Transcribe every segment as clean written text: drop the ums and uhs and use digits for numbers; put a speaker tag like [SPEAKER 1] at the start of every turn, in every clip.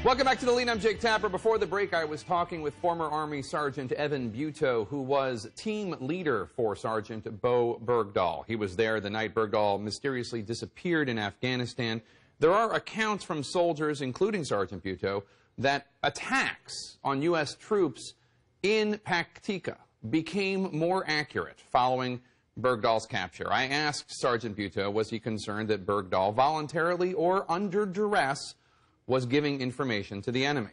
[SPEAKER 1] Welcome back to The Lead. I'm Jake Tapper. Before the break, I was talking with former Army Sergeant Evan Buetow, who was team leader for Sergeant Bowe Bergdahl. He was there the night Bergdahl mysteriously disappeared in Afghanistan. There are accounts from soldiers, including Sergeant Buetow, that attacks on U.S. troops in Paktika became more accurate following Bergdahl's capture. I asked Sergeant Buetow, was he concerned that Bergdahl voluntarily or under duress was giving information to the enemy?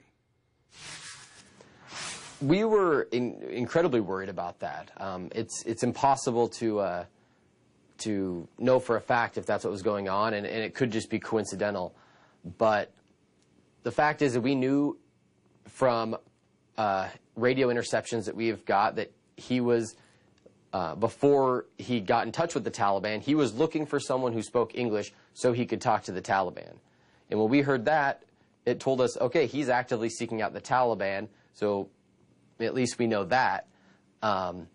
[SPEAKER 2] We were incredibly worried about that. It's impossible to know for a fact if that's what was going on, and it could just be coincidental. But the fact is that we knew from radio interceptions that we have got that he was, before he got in touch with the Taliban, he was looking for someone who spoke English so he could talk to the Taliban. And when we heard that, it told us, okay, he's actively seeking out the Taliban, so at least we know that. And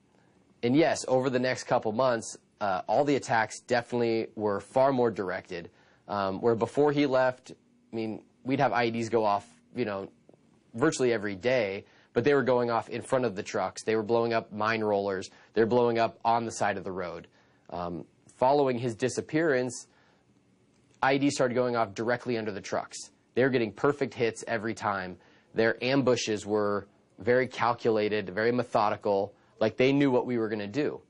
[SPEAKER 2] yes, over the next couple months, all the attacks definitely were far more directed. Where before he left, I mean, we'd have IEDs go off, you know, virtually every day, but they were going off in front of the trucks. They were blowing up mine rollers. They were blowing up on the side of the road. Following his disappearance, IEDs started going off directly under the trucks. They were getting perfect hits every time. Their ambushes were very calculated, very methodical, like they knew what we were going to do.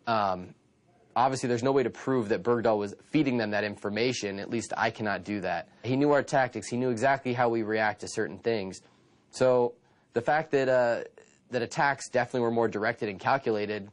[SPEAKER 2] Obviously, there's no way to prove that Bergdahl was feeding them that information. At least I cannot do that. He knew our tactics. He knew exactly how we react to certain things. So the fact that that attacks definitely were more directed and calculated,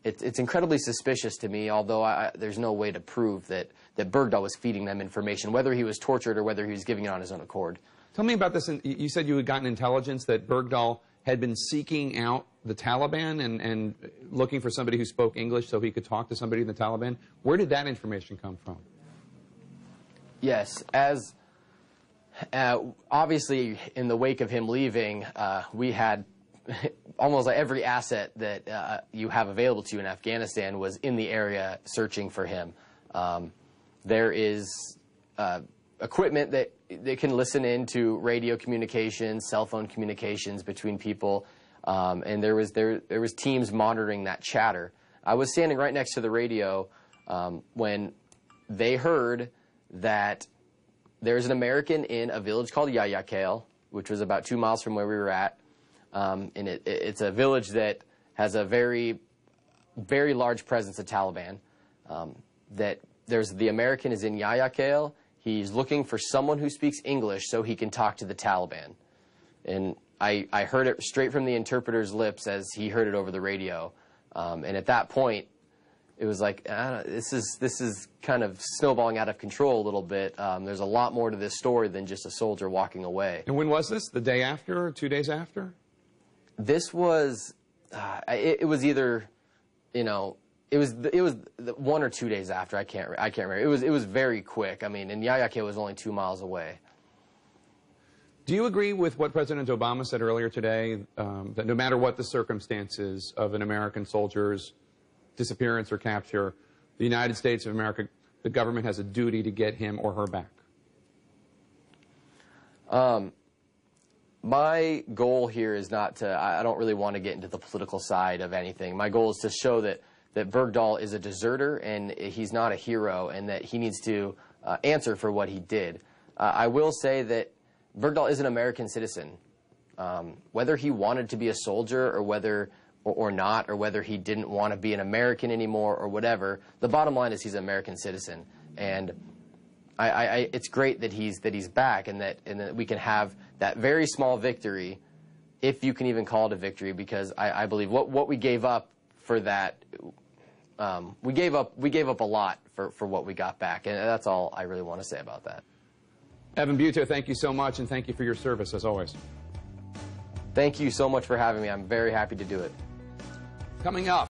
[SPEAKER 2] it's incredibly suspicious to me, although there's no way to prove that Bergdahl was feeding them information, whether he was tortured or whether he was giving it on his own accord.
[SPEAKER 1] Tell me about this. You said you had gotten intelligence that Bergdahl had been seeking out the Taliban and looking for somebody who spoke English so he could talk to somebody in the Taliban. Where did that information come from?
[SPEAKER 2] Yes, as obviously in the wake of him leaving, we had almost like every asset that you have available to you in Afghanistan was in the area searching for him. There is equipment that can listen into radio communications, cell phone communications between people, and there was teams monitoring that chatter. I was standing right next to the radio when they heard that there's an American in a village called Yayakale, which was about 2 miles from where we were at. And it's a village that has a very, very large presence of Taliban. The American is in Yayakale. He's looking for someone who speaks English so he can talk to the Taliban. And I heard it straight from the interpreter's lips as he heard it over the radio. And at that point, it was like, this is kind of snowballing out of control a little bit. There's a lot more to this story than just a soldier walking away. And
[SPEAKER 1] when was this? The day after or 2 days after?
[SPEAKER 2] This was, it was either, you know, it was 1 or 2 days after. I can't remember. It was very quick. I mean, and Yayakale was only 2 miles away.
[SPEAKER 1] Do you agree with what President Obama said earlier today, that no matter what the circumstances of an American soldier's disappearance or capture, the United States of America, the government has a duty to get him or her back?
[SPEAKER 2] My goal here is not to, I don't really want to get into the political side of anything. My goal is to show that Bergdahl is a deserter and he's not a hero and that he needs to answer for what he did. I will say that Bergdahl is an American citizen. Whether he wanted to be a soldier or whether he didn't want to be an American anymore or whatever, the bottom line is he's an American citizen. And it's great that he's back and that we can have that very small victory, if you can even call it a victory, because I believe what we gave up for that, we gave up a lot for what we got back, and that's all I really want to say about that.
[SPEAKER 1] Evan Buetow, thank you so much, and thank you for your service as always.
[SPEAKER 2] Thank you so much for having me. I'm very happy to do it.
[SPEAKER 1] Coming up.